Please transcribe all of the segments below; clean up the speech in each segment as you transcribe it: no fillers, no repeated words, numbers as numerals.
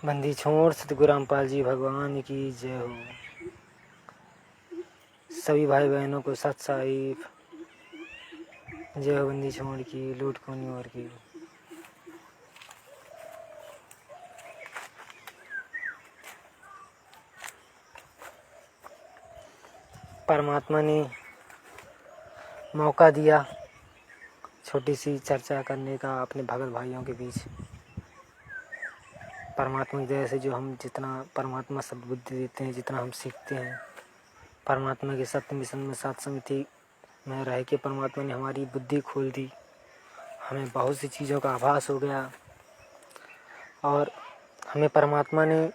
बंदी छोड़ सतगुरु रामपाल जी भगवान की जय हो। सभी भाई बहनों को सत साहिब जय हो। बंदी छोड़ की लूट कोनी और की। परमात्मा ने मौका दिया छोटी सी चर्चा करने का अपने भगत भाइयों के बीच। परमात्मा की दया से जो हम जितना परमात्मा सद्बुद्धि देते हैं, जितना हम सीखते हैं, परमात्मा के सत्य मिशन में साथ समिति में रह के परमात्मा ने हमारी बुद्धि खोल दी। हमें बहुत सी चीज़ों का आभास हो गया और हमें परमात्मा ने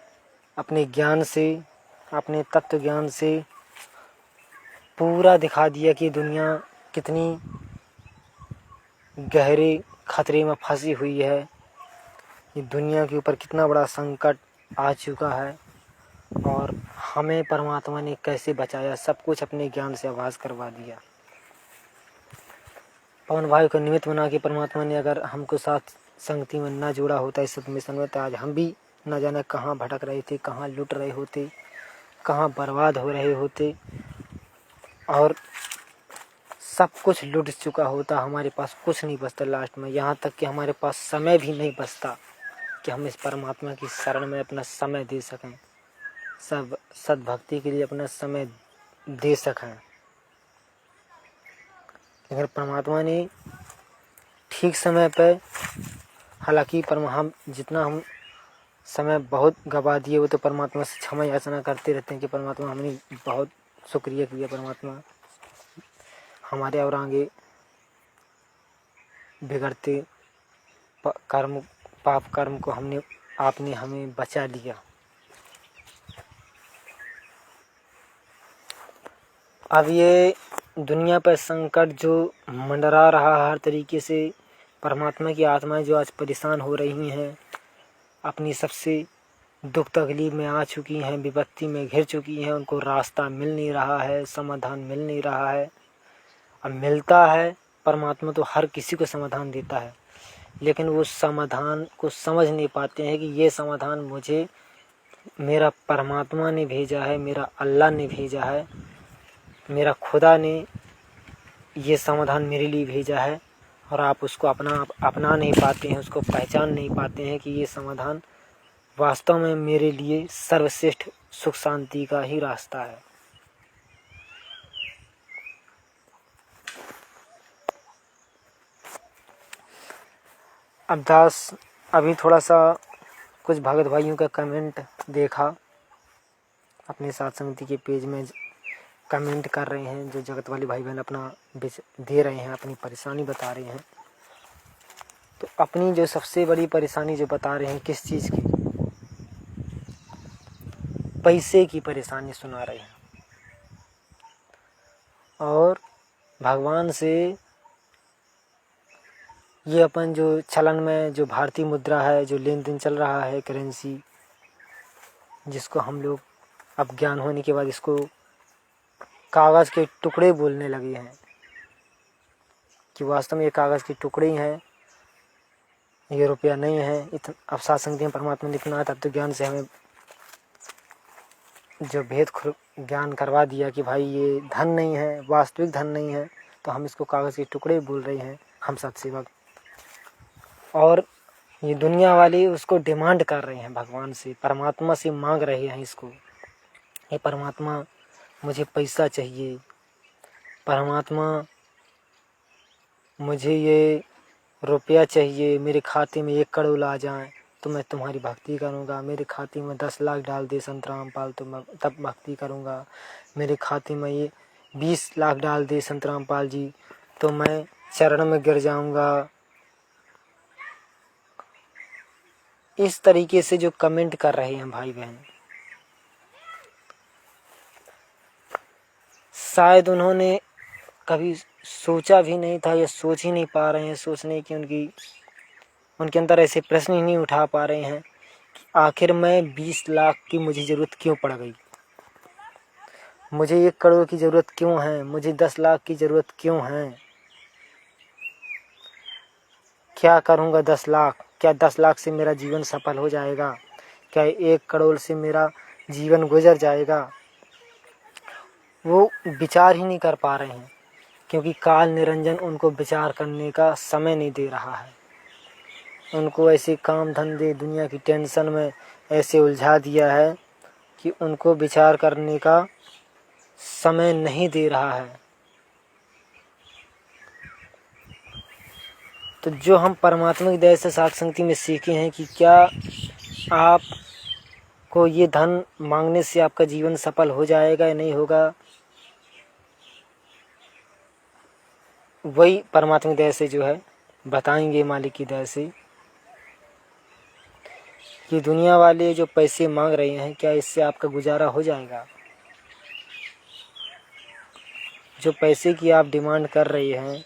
अपने ज्ञान से, अपने तत्व ज्ञान से पूरा दिखा दिया कि दुनिया कितनी गहरे खतरे में फंसी हुई है। ये दुनिया के ऊपर कितना बड़ा संकट आ चुका है और हमें परमात्मा ने कैसे बचाया, सब कुछ अपने ज्ञान से आभास करवा दिया। पवन भाई को निमित्त बना के परमात्मा ने अगर हमको साथ संगति में न जोड़ा होता इस मिशन में, तो आज हम भी न जाने कहाँ भटक रहे थे, कहाँ लुट रहे होते, कहाँ बर्बाद हो रहे होते और सब कुछ लुट चुका होता। हमारे पास कुछ नहीं बचता लास्ट में, यहाँ तक कि हमारे पास समय भी नहीं बचता कि हम इस परमात्मा की शरण में अपना समय दे सकें, सब सद्भक्ति के लिए अपना समय दे सकें। अगर परमात्मा ने ठीक समय पे, हालांकि हम जितना हम समय बहुत गवा दिए वो तो परमात्मा से क्षमा याचना करते रहते हैं कि परमात्मा हमने बहुत शुक्रिया किया, परमात्मा हमारे और आगे बिगड़ते कर्म पाप कर्म को आपने हमें बचा लिया। अब ये दुनिया पर संकट जो मंडरा रहा हर तरीके से, परमात्मा की आत्माएं जो आज परेशान हो रही हैं, अपनी सबसे दुख तकलीफ में आ चुकी हैं, विपत्ति में घिर चुकी हैं, उनको रास्ता मिल नहीं रहा है, समाधान मिल नहीं रहा है। अब मिलता है, परमात्मा तो हर किसी को समाधान देता है, लेकिन वो समाधान को समझ नहीं पाते हैं कि ये समाधान मुझे मेरा परमात्मा ने भेजा है, मेरा अल्लाह ने भेजा है, मेरा खुदा ने ये समाधान मेरे लिए भेजा है। और आप उसको अपना नहीं पाते हैं, उसको पहचान नहीं पाते हैं कि ये समाधान वास्तव में मेरे लिए सर्वश्रेष्ठ सुख शांति का ही रास्ता है। अब्दास अभी थोड़ा सा कुछ भगत भाइयों का कमेंट देखा, अपने साथ समिति के पेज में कमेंट कर रहे हैं, जो जगत वाले भाई बहन अपना दे रहे हैं, अपनी परेशानी बता रहे हैं। तो अपनी जो सबसे बड़ी परेशानी जो बता रहे हैं किस चीज़ की, पैसे की परेशानी सुना रहे हैं। और भगवान से ये अपन जो चलन में जो भारतीय मुद्रा है, जो लेन देन चल रहा है करेंसी, जिसको हम लोग अब ज्ञान होने के बाद इसको कागज़ के टुकड़े बोलने लगे हैं कि वास्तव में ये कागज़ के टुकड़े ही हैं, ये रुपया नहीं है। अब सात्संग परमात्मा ने इतना तत्व ज्ञान से हमें जो भेद ज्ञान करवा दिया कि भाई ये धन नहीं है, वास्तविक धन नहीं है, तो हम इसको कागज़ के टुकड़े बोल रहे हैं, हम सत्सेवक। और ये दुनिया वाले उसको डिमांड कर रहे हैं, भगवान से, परमात्मा से मांग रहे हैं इसको, ये परमात्मा मुझे पैसा चाहिए, परमात्मा मुझे ये रुपया चाहिए, मेरे खाते में 1 करोड़ आ जाए तो मैं तुम्हारी भक्ति करूँगा, मेरे खाते में 10 लाख डाल दे संत रामपाल तो मैं तब भक्ति करूँगा, मेरे खाते में ये 20 लाख डाल दे संत रामपाल जी तो मैं चरण में गिर जाऊँगा। इस तरीके से जो कमेंट कर रहे हैं भाई बहन, शायद उन्होंने कभी सोचा भी नहीं था या सोच ही नहीं पा रहे हैं, सोचने की उनके अंदर ऐसे प्रश्न ही नहीं उठा पा रहे हैं कि आखिर मैं 20 लाख की मुझे ज़रूरत क्यों पड़ गई, मुझे 1 करोड़ की ज़रूरत क्यों है, मुझे 10 लाख की ज़रूरत क्यों है, क्या करूँगा 10 लाख, क्या 10 लाख से मेरा जीवन सफल हो जाएगा, क्या 1 करोड़ से मेरा जीवन गुजर जाएगा, वो विचार ही नहीं कर पा रहे हैं, क्योंकि काल निरंजन उनको विचार करने का समय नहीं दे रहा है। उनको ऐसे काम धंधे दुनिया की टेंशन में ऐसे उलझा दिया है कि उनको विचार करने का समय नहीं दे रहा है। तो जो हम परमात्मा की दया से साध संगति में सीखे हैं कि क्या आपको ये धन मांगने से आपका जीवन सफल हो जाएगा या नहीं होगा, वही परमात्मा की दया से जो है बताएंगे, मालिक की दया से, कि दुनिया वाले जो पैसे मांग रहे हैं क्या इससे आपका गुजारा हो जाएगा। जो पैसे की आप डिमांड कर रहे हैं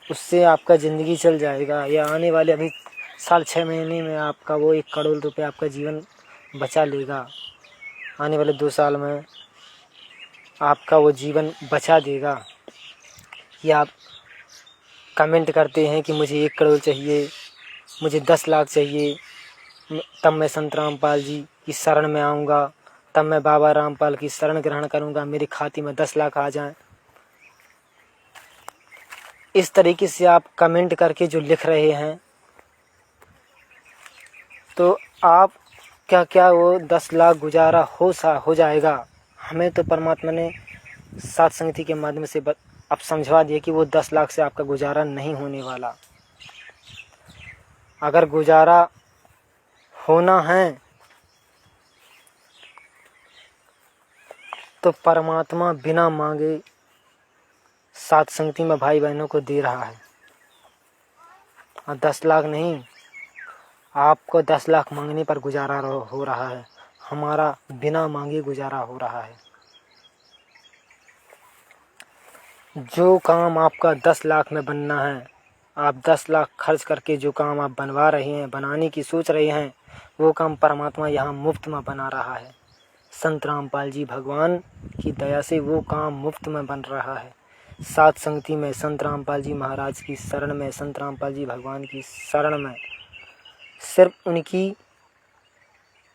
उससे आपका ज़िंदगी चल जाएगा, या आने वाले अभी साल 6 महीने में आपका वो 1 करोड़ रुपए आपका जीवन बचा लेगा, आने वाले 2 साल में आपका वो जीवन बचा देगा। या आप कमेंट करते हैं कि मुझे 1 करोड़ चाहिए, मुझे 10 लाख चाहिए, तब मैं संत रामपाल जी की शरण में आऊँगा, तब मैं बाबा रामपाल की शरण ग्रहण करूँगा, मेरे खाते में 10 लाख आ जाएं। इस तरीके से आप कमेंट करके जो लिख रहे हैं, तो आप क्या वो 10 लाख गुजारा हो जाएगा। हमें तो परमात्मा ने साध संगति के माध्यम से अब समझवा दिया कि वो 10 लाख से आपका गुजारा नहीं होने वाला। अगर गुजारा होना है तो परमात्मा बिना मांगे साध संगति में भाई बहनों को दे रहा है, और 10 लाख नहीं, आपको 10 लाख मांगने पर गुजारा हो रहा है, हमारा बिना मांगे गुजारा हो रहा है। जो काम आपका 10 लाख में बनना है, आप 10 लाख खर्च करके जो काम आप बनवा रहे हैं, बनाने की सोच रहे हैं, वो काम परमात्मा यहाँ मुफ्त में बना रहा है। संत रामपाल जी भगवान की दया से वो काम मुफ्त में बन रहा है। साध संगति में संत रामपाल जी महाराज की शरण में, संत रामपाल जी भगवान की शरण में सिर्फ उनकी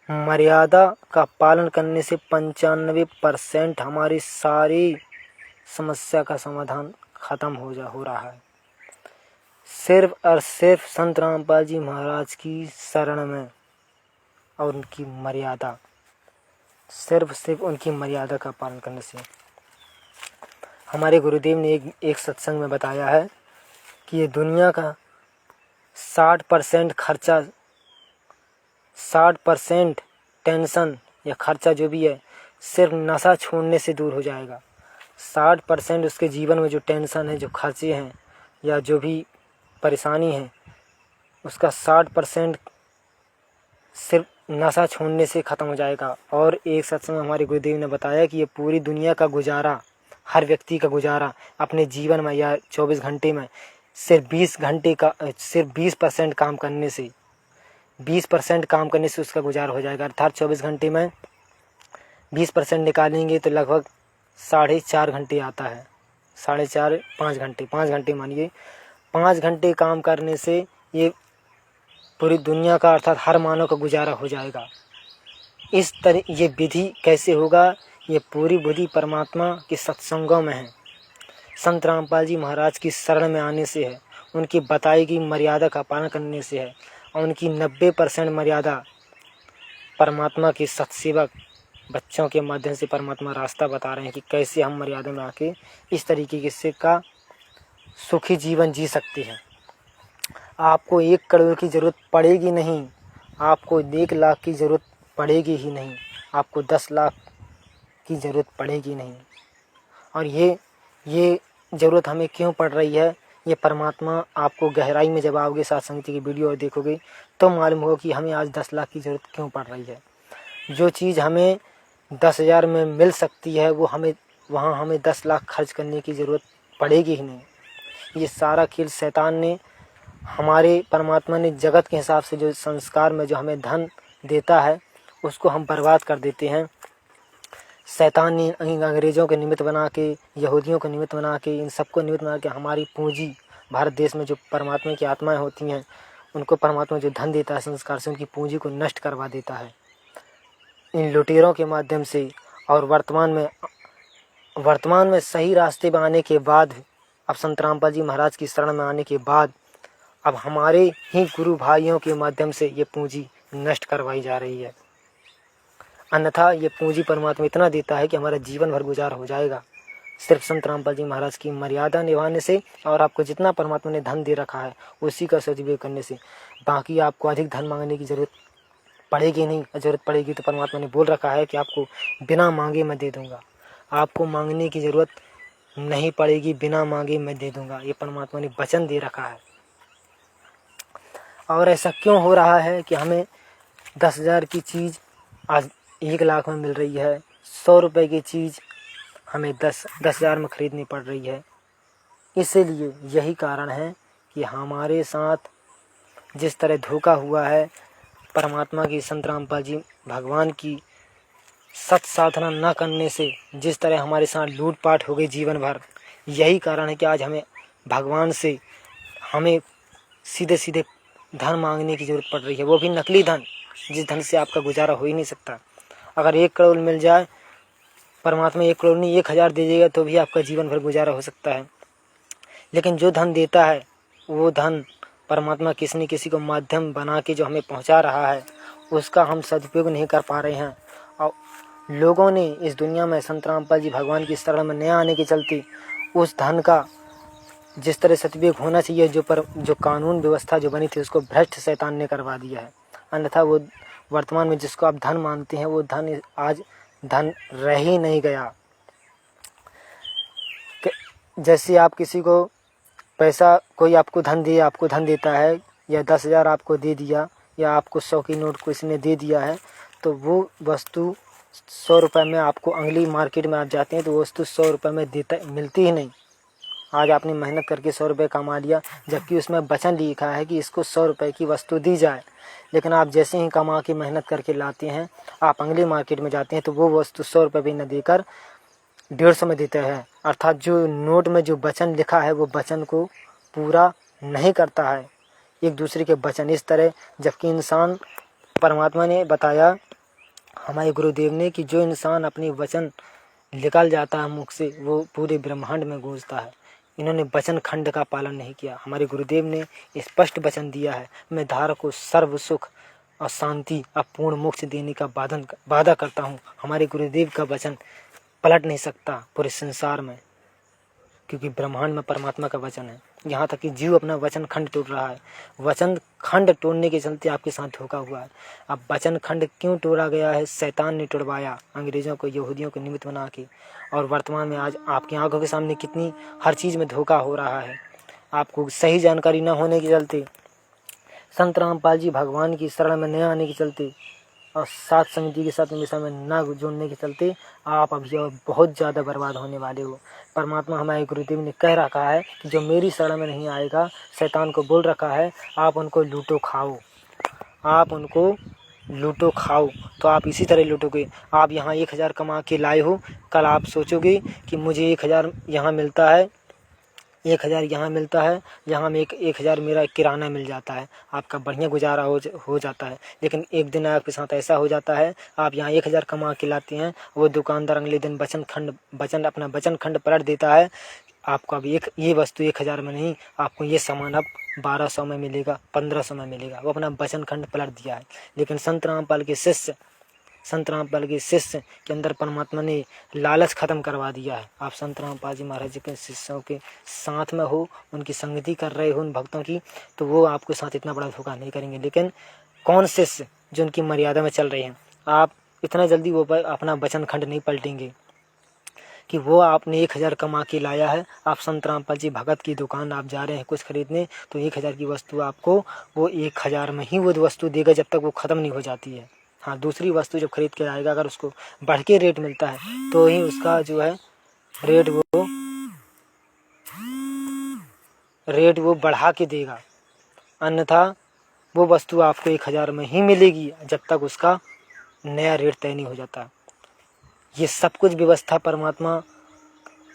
मर्यादा का पालन करने से 95% हमारी सारी समस्या का समाधान खत्म हो रहा है। सिर्फ और सिर्फ संत रामपाल जी महाराज की शरण में और उनकी मर्यादा, सिर्फ उनकी मर्यादा का पालन करने से। हमारे गुरुदेव ने एक सत्संग में बताया है कि ये दुनिया का 60% खर्चा, 60% टेंशन या खर्चा जो भी है, सिर्फ नशा छोड़ने से दूर हो जाएगा। 60% उसके जीवन में जो टेंशन है, जो खर्चे हैं या जो भी परेशानी है, उसका 60% सिर्फ नशा छोड़ने से ख़त्म हो जाएगा। और एक सत्संग में हमारे गुरुदेव ने बताया कि ये पूरी दुनिया का गुजारा, हर व्यक्ति का गुजारा अपने जीवन में या 24 घंटे में सिर्फ 20% काम करने से, 20% काम करने से उसका गुजारा हो जाएगा। अर्थात 24 घंटे में 20% निकालेंगे तो लगभग 4.5 घंटे आता है, 4.5 5 घंटे मानिए। 5 घंटे काम करने से ये पूरी दुनिया का अर्थात हर मानव का गुजारा हो जाएगा। इस तरह ये विधि कैसे होगा, ये पूरी विधि परमात्मा के सत्संगों में है, संत रामपाल जी महाराज की शरण में आने से है, उनकी बताई गई मर्यादा का पालन करने से है। और उनकी 90% मर्यादा परमात्मा के सत्सेवक बच्चों के माध्यम से परमात्मा रास्ता बता रहे हैं कि कैसे हम मर्यादा में आके इस तरीके से का सुखी जीवन जी सकते हैं। आपको 1 करोड़ की ज़रूरत पड़ेगी नहीं, आपको 1 लाख की ज़रूरत पड़ेगी ही नहीं, आपको 10 लाख की ज़रूरत पड़ेगी नहीं। और ये ज़रूरत हमें क्यों पड़ रही है, ये परमात्मा आपको गहराई में जब आओगे साध संगति की वीडियो देखोगे तो मालूम होगा कि हमें आज 10 लाख की ज़रूरत क्यों पड़ रही है। जो चीज़ हमें 10,000 में मिल सकती है वो वहाँ हमें 10 लाख खर्च करने की ज़रूरत पड़ेगी ही नहीं। ये सारा खेल शैतान ने, हमारे परमात्मा ने जगत के हिसाब से जो संस्कार में जो हमें धन देता है उसको हम बर्बाद कर देते हैं। शैतान ने अंग्रेज़ों के निमित्त बना के, यहूदियों को निमित्त बना के, इन सबको निमित्त बना के हमारी पूंजी, भारत देश में जो परमात्मा की आत्माएं होती हैं उनको परमात्मा जो धन देता है संस्कार से, उनकी पूंजी को नष्ट करवा देता है इन लुटेरों के माध्यम से। और वर्तमान में सही रास्ते पर आने के बाद, अब संत रामपाल जी महाराज की शरण में आने के बाद, अब हमारे ही गुरु भाइयों के माध्यम से ये पूंजी नष्ट करवाई जा रही है। अन्यथा ये पूंजी परमात्मा इतना देता है कि हमारा जीवन भर गुजारा हो जाएगा सिर्फ संत रामपाल जी महाराज की मर्यादा निभाने से, और आपको जितना परमात्मा ने धन दे रखा है उसी का सदुपयोग करने से। बाकी आपको अधिक धन मांगने की जरूरत पड़ेगी नहीं। जरूरत पड़ेगी तो परमात्मा ने बोल रखा है कि आपको बिना मांगे मैं दे दूंगा। आपको मांगने की जरूरत नहीं पड़ेगी, बिना मांगे मैं दे दूंगा, ये परमात्मा ने वचन दे रखा है। और ऐसा क्यों हो रहा है कि हमें 10,000 की चीज़ आज 1 लाख में मिल रही है, 100 रुपये की चीज़ हमें 10,000 में खरीदनी पड़ रही है? इसीलिए यही कारण है कि हमारे साथ जिस तरह धोखा हुआ है, परमात्मा की, संत रामपाल जी भगवान की सत साधना न करने से जिस तरह हमारे साथ लूटपाट हो गई जीवन भर, यही कारण है कि आज हमें भगवान से हमें सीधे सीधे धन मांगने की जरूरत पड़ रही है, वो भी नकली धन, जिस धन से आपका गुजारा हो ही नहीं सकता। अगर 1 करोड़ मिल जाए, परमात्मा 1 करोड़ नहीं 1,000 दे देगा तो भी आपका जीवन भर गुजारा हो सकता है। लेकिन जो धन देता है वो धन परमात्मा किसी न किसी को माध्यम बना के जो हमें पहुंचा रहा है, उसका हम सदुपयोग नहीं कर पा रहे हैं। और लोगों ने इस दुनिया में संत रामपाल जी भगवान की शरण में न आने के चलते उस धन का जिस तरह सदुपयोग होना चाहिए, जो कानून व्यवस्था जो बनी थी, उसको भ्रष्ट शैतान ने करवा दिया है। अन्यथा वो वर्तमान में जिसको आप धन मानते हैं, वो धन आज धन रह ही नहीं गया। जैसे आप किसी को पैसा, कोई आपको धन देता है, या 10,000 आपको दे दिया, या आपको 100 की नोट किसी ने दे दिया है, तो वो वस्तु 100 रुपये में आपको, अगली मार्केट में आप जाते हैं तो वो वस्तु 100 रुपये में मिलती ही नहीं। आज आपने मेहनत करके 100 रुपये कमा लिया, जबकि उसमें वचन लिखा है कि इसको 100 रुपये की वस्तु दी जाए, लेकिन आप जैसे ही कमा के मेहनत करके लाते हैं, आप अगली मार्केट में जाते हैं तो वो वस्तु 100 रुपये भी न देकर 150 में देते हैं। अर्थात जो नोट में जो वचन लिखा है वो वचन को पूरा नहीं करता है, एक दूसरे के वचन इस तरह। जबकि इंसान, परमात्मा ने बताया हमारे गुरुदेव ने कि जो इंसान अपनी वचन निकल जाता है मुख से, वो पूरे ब्रह्मांड में गूंजता है। इन्होंने वचन खंड का पालन नहीं किया। हमारे गुरुदेव ने स्पष्ट वचन दिया है, मैं धारक को सर्व सुख और शांति और पूर्ण मोक्ष देने का वादा करता हूँ। हमारे गुरुदेव का वचन पलट नहीं सकता पूरे संसार में, क्योंकि ब्रह्मांड में परमात्मा का वचन है। यहाँ तक कि जीव अपना वचन खंड तोड़ रहा है। वचन खंड तोड़ने के चलते आपके साथ धोखा हुआ है। अब वचन खंड क्यों तोड़ा गया है? शैतान ने तोड़वाया, अंग्रेजों को, यहूदियों को निमित्त बना के। और वर्तमान में आज आपकी आंखों के सामने कितनी हर चीज़ में धोखा हो रहा है। आपको सही जानकारी न होने के चलते, संत रामपाल जी भगवान की शरण में न आने के चलते, और साथ समिति के साथ हमेशा में ना जोड़ने के चलते आप अभी और बहुत ज़्यादा बर्बाद होने वाले हो। परमात्मा हमारे गुरुदेव ने कह रखा है कि जो मेरी शरण में नहीं आएगा, शैतान को बोल रखा है आप उनको लूटो खाओ, आप उनको लूटो खाओ। तो आप इसी तरह लूटोगे। आप यहाँ 1,000 कमा के लाए हो, कल आप सोचोगे कि मुझे 1,000 यहाँ मिलता है, 1,000 यहाँ मिलता है, यहाँ में 1,000 मेरा किराना मिल जाता है, आपका बढ़िया गुजारा हो जाता है। लेकिन एक दिन आपके साथ ऐसा हो जाता है, आप यहाँ 1,000 कमा के लाते हैं, वो दुकानदार अगले दिन अपना वचन खंड पलट देता है। आपको अब ये वस्तु 1,000 में नहीं, आपको ये सामान अब 1,200 में मिलेगा, 1,500 में मिलेगा। वो अपना वचन खंड पलट दिया है। लेकिन संत रामपाल के शिष्य के अंदर परमात्मा ने लालच खत्म करवा दिया है। आप संत रामपाल जी महाराज जी के शिष्यों के साथ में हो, उनकी संगति कर रहे हो उन भक्तों की, तो वो आपके साथ इतना बड़ा धोखा नहीं करेंगे। लेकिन कौन शिष्य जो उनकी मर्यादा में चल रहे हैं, आप इतना जल्दी वो अपना वचन खंड नहीं पलटेंगे कि वो आपने 1,000 कमा के लाया है। आप संत रामपाल जी भगत की दुकान आप जा रहे हैं कुछ खरीदने, तो 1,000 की वस्तु आपको वो 1,000 में ही वो वस्तु देगा जब तक वो ख़त्म नहीं हो जाती है। हाँ, दूसरी वस्तु जब खरीद के आएगा, अगर उसको बढ़ के रेट मिलता है तो ही उसका जो है रेट वो बढ़ा के देगा, अन्यथा वो वस्तु आपको 1,000 में ही मिलेगी जब तक उसका नया रेट तय नहीं हो जाता। ये सब कुछ व्यवस्था परमात्मा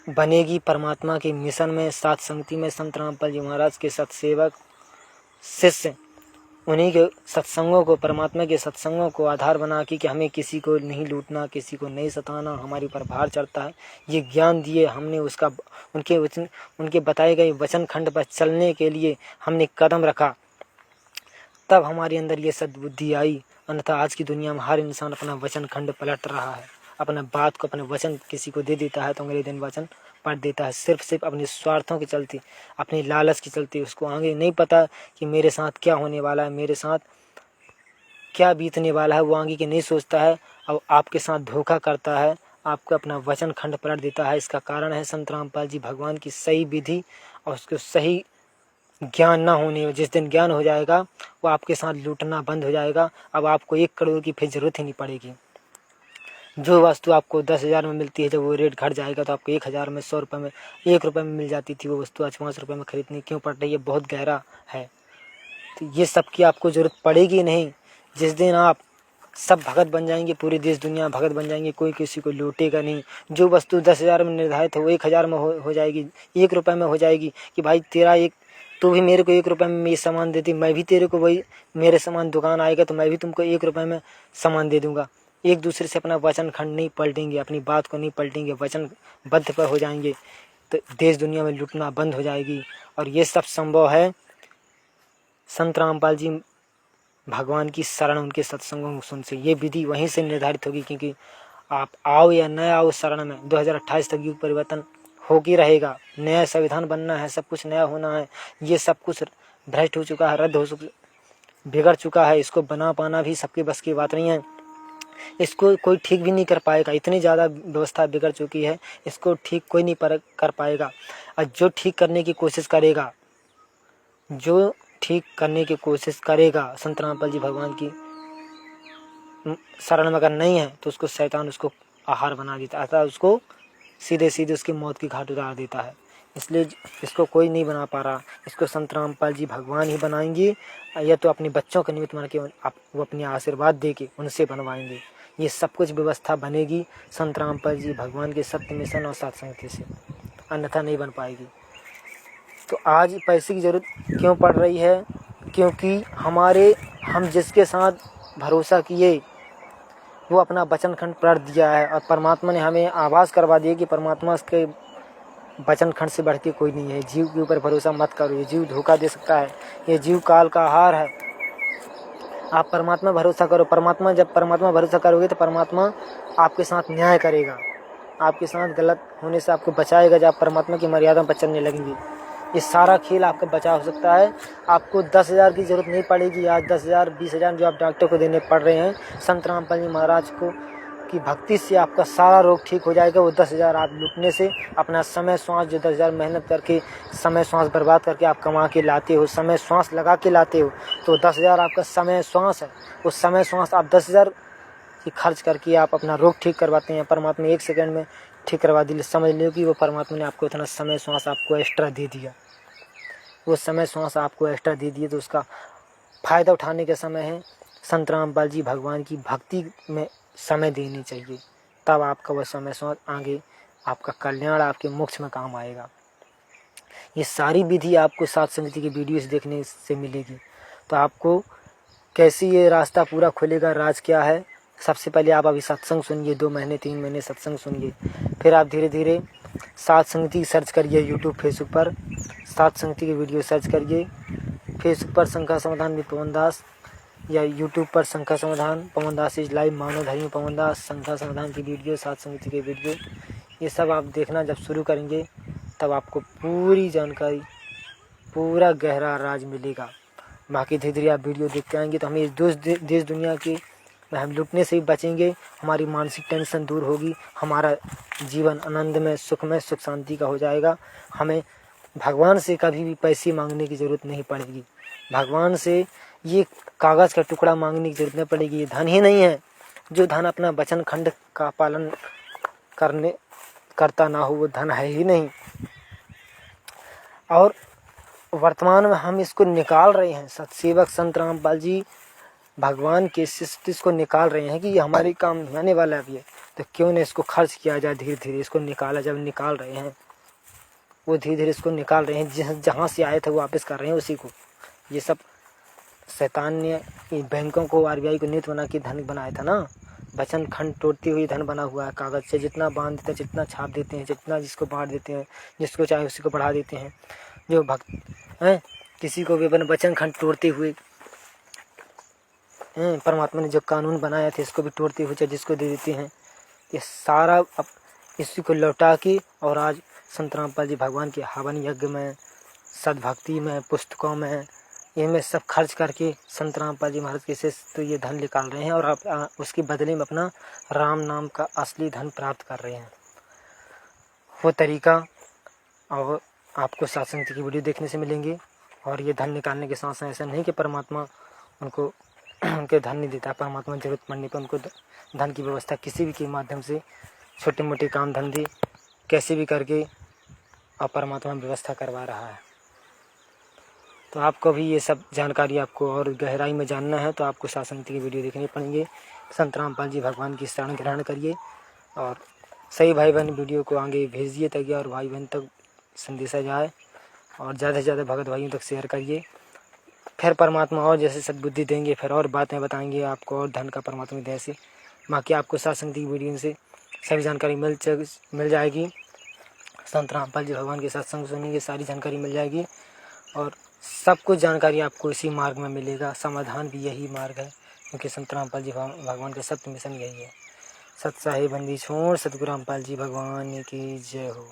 बनेगी परमात्मा के मिशन में, साथ संगति में। संत रामपाल जी महाराज के सत्सेवक शिष्य उन्हीं के सत्संगों को, परमात्मा के सत्संगों को आधार बना के कि हमें किसी को नहीं लूटना, किसी को नहीं सताना, हमारे ऊपर भार चढ़ता है, ये ज्ञान दिए। हमने उसका उनके बताए गए वचन खंड पर चलने के लिए हमने कदम रखा, तब हमारे अंदर ये सद्बुद्धि आई। अन्यथा आज की दुनिया में हर इंसान अपना वचन खंड पलट रहा है, अपना बात को, अपने वचन किसी को दे देता है तो अगले दिन वचन पलट देता है, सिर्फ अपने स्वार्थों के चलते, अपने लालच के चलते। उसको आगे नहीं पता कि मेरे साथ क्या होने वाला है, मेरे साथ क्या बीतने वाला है, वो आगे के नहीं सोचता है और आपके साथ धोखा करता है, आपको अपना वचन खंड पलट देता है। इसका कारण है संत रामपाल जी भगवान की सही विधि और उसको सही ज्ञान ना होने। जिस दिन ज्ञान हो जाएगा वो आपके साथ लूटना बंद हो जाएगा। अब आपको 1 करोड़ की फिर जरूरत ही नहीं पड़ेगी। जो वस्तु आपको 10,000 में मिलती है, जब वो रेट घट जाएगा तो आपको 1,000 में, 100 रुपये में, 1 रुपये में मिल जाती थी वो वस्तु, आज 5 रुपये में खरीदनी क्यों पड़ रही है? बहुत गहरा है। तो ये सब की आपको जरूरत पड़ेगी नहीं। जिस दिन आप सब भगत बन जाएंगे, पूरी देश दुनिया भगत बन जाएंगे, कोई किसी को लूटेगा नहीं। जो वस्तु 10,000 में निर्धारित है वो 1,000 में हो जाएगी, 1 रुपये में हो जाएगी कि भाई तेरा तू भी मेरे को 1 रुपये में ये सामान देती, मैं भी तेरे को वही, मेरे सामान दुकान आएगा तो मैं भी तुमको 1 रुपये में सामान दे दूंगा। एक दूसरे से अपना वचन खंड नहीं पलटेंगे, अपनी बात को नहीं पलटेंगे, वचनबद्ध पर हो जाएंगे तो देश दुनिया में लूटना बंद हो जाएगी। और ये सब संभव है संत रामपाल जी भगवान की शरण, उनके सत्संगों को सुन से। ये विधि वहीं से निर्धारित होगी, क्योंकि आप आओ या न आओ शरण में, 2028 तक युग परिवर्तन होगी रहेगा। नया संविधान बनना है, सब कुछ नया होना है। ये सब कुछ भ्रष्ट हो चुका है, रद्द हो चुका, बिगड़ चुका है। इसको बना पाना भी सबके बस की बात नहीं है। इसको कोई ठीक भी नहीं कर पाएगा, इतनी ज़्यादा व्यवस्था बिगड़ चुकी है, इसको ठीक कोई नहीं कर पाएगा। और जो ठीक करने की कोशिश करेगा, जो ठीक करने की कोशिश करेगा संत रामपाल जी भगवान की शरण में अगर नहीं है तो उसको शैतान उसको आहार बना देता है, अर्थात उसको सीधे सीधे उसकी मौत की घाट उतार देता है। इसलिए इसको कोई नहीं बना पा रहा, इसको संत रामपाल जी भगवान ही बनाएंगे, या तो अपने बच्चों के निमित्त मान के वो अपने आशीर्वाद दे के उनसे बनवाएंगे। ये सब कुछ व्यवस्था बनेगी संत रामपाल जी भगवान के सत्य मिशन और सत्संग से, अन्यथा नहीं बन पाएगी। तो आज पैसे की ज़रूरत क्यों पड़ रही है? क्योंकि हम जिसके साथ भरोसा किए वो अपना वचन खंड पलट दिया है, और परमात्मा ने हमें आभास करवा दिया कि परमात्मा के वचन खंड से बढ़ के कोई नहीं है। जीव के ऊपर भरोसा मत करो, ये जीव धोखा दे सकता है, ये जीव काल का आहार है। आप परमात्मा भरोसा करो। जब परमात्मा भरोसा करोगे तो परमात्मा आपके साथ न्याय करेगा, आपके साथ गलत होने से आपको बचाएगा। जब आप परमात्मा की मर्यादा पर चलने लगेंगे, ये सारा खेल आपका बचा हो सकता है। आपको 10,000 की जरूरत नहीं पड़ेगी। आज 10,000 20,000 जो आप डॉक्टर को देने पड़ रहे हैं, संत रामपाल जी महाराज को की भक्ति से आपका सारा रोग ठीक हो जाएगा। वो 10,000 आप लूटने से अपना समय श्वास, जो 10,000 मेहनत करके समय श्वास बर्बाद करके आप कमा के लाते हो, समय श्वास लगा के लाते हो, तो 10,000 आपका समय श्वास है। उस समय श्वास आप 10,000 की खर्च करके आप अपना रोग ठीक करवाते हैं। परमात्मा 1 सेकंड में ठीक करवा दिए। समझ लो कि वो परमात्मा ने आपको इतना समय श्वास आपको एक्स्ट्रा दे दिया। वो समय श्वास आपको एक्स्ट्रा दे दिए तो उसका फ़ायदा उठाने का समय है। संत रामपाल जी भगवान की भक्ति में समय देनी चाहिए, तब आपका वह समय श्वास आगे आपका कल्याण, आपके मोक्ष में काम आएगा। ये सारी विधि आपको सात संगति की वीडियोस देखने से मिलेगी। तो आपको कैसे ये रास्ता पूरा खुलेगा, राज क्या है? सबसे पहले आप अभी सत्संग सुनिए, 2 महीने 3 महीने सत्संग सुनिए। फिर आप धीरे धीरे सात संगति सर्च करिए यूट्यूब फेसबुक पर, सात संगति की वीडियो सर्च करिए। फेसबुक पर शंका समाधान विद पवन दास, या यूट्यूब पर शंका समाधान पवन दास इज लाइव, मानव धर्मी पवन दास, शंका समाधान की वीडियो, सात संगति के वीडियो, ये सब आप देखना जब शुरू करेंगे तब आपको पूरी जानकारी, पूरा गहरा राज मिलेगा। बाकी धीरे धीरे आप वीडियो देखते आएंगे तो हमें इस देश दुनिया के हम लुटने से भी बचेंगे, हमारी मानसिक टेंशन दूर होगी, हमारा जीवन आनंद में, सुख शांति का हो जाएगा। हमें भगवान से कभी भी पैसे मांगने की ज़रूरत नहीं पड़ेगी। भगवान से ये कागज़ का टुकड़ा मांगने की ज़रूरत नहीं पड़ेगी। ये धन ही नहीं है। जो धन अपना वचन खंड का पालन करता ना हो, वो धन है ही नहीं। और वर्तमान में हम इसको निकाल रहे हैं। सतसेवक संत रामपाल जी भगवान के शिष्य इसको निकाल रहे हैं कि ये हमारे काम नहीं आने वाला है। ये तो क्यों न इसको खर्च किया जाए, धीरे धीरे इसको निकाला। जब निकाल रहे हैं वो धीरे धीरे इसको निकाल रहे हैं, जहाँ से आए थे वो वापस कर रहे हैं उसी को। ये सब शैतान ने बैंकों को, आरबीआई को नीति बना के धन बनाया था ना। वचन खंड तोड़ते हुए धन बना हुआ है। कागज से जितना बांध देते हैं, जितना छाप देते हैं, जितना जिसको बांट देते हैं, जिसको चाहे उसी को बढ़ा देते हैं। जो भक्त हैं, किसी को भी अपने वचन खंड तोड़ते हुए परमात्मा ने जो कानून बनाया था इसको भी तोड़ते हुए जिसको दे देते हैं। ये सारा इसी को लौटा के और आज संत रामपाल जी भगवान के हवन यज्ञ में, सद्भक्ति में, पुस्तकों में, इनमें सब खर्च करके संत रामपाल जी महाराज के तो ये धन निकाल रहे हैं और आप उसके बदले में अपना राम नाम का असली धन प्राप्त कर रहे हैं। वो तरीका और आपको सत्संग की वीडियो देखने से मिलेंगे। और ये धन निकालने के साथ साथ ऐसा नहीं कि परमात्मा उनको उनके धन नहीं देता। परमात्मा जरूरत पड़ने पर उनको धन की व्यवस्था किसी भी के माध्यम से, छोटे मोटे काम धंधे कैसे भी करके और परमात्मा व्यवस्था करवा रहा है। तो आपको भी ये सब जानकारी आपको और गहराई में जानना है तो आपको सत्संग की वीडियो देखनी पड़ेंगे। संत रामपाल जी भगवान की शरण ग्रहण करिए और सही भाई बहन वीडियो को आगे भेजिए ताकि और भाई बहन तक संदेशा जाए और ज़्यादा से ज़्यादा भगत भाइयों तक शेयर करिए। फिर परमात्मा और जैसे सद्बुद्धि देंगे, फिर और बातें बताएंगे आपको और धन का परमात्मा दया से। बाकी आपको सत्संग की वीडियो से सभी जानकारी मिल जाएगी। संत रामपाल जी भगवान के सत्संग सुनेंगे, सारी जानकारी मिल जाएगी और सब कुछ जानकारी आपको इसी मार्ग में मिलेगा। समाधान भी यही मार्ग है क्योंकि संत रामपाल जी भगवान का सत्य मिशन यही है। सत साहिब बंदी छोड़ सतगुरु रामपाल जी भगवान की जय हो।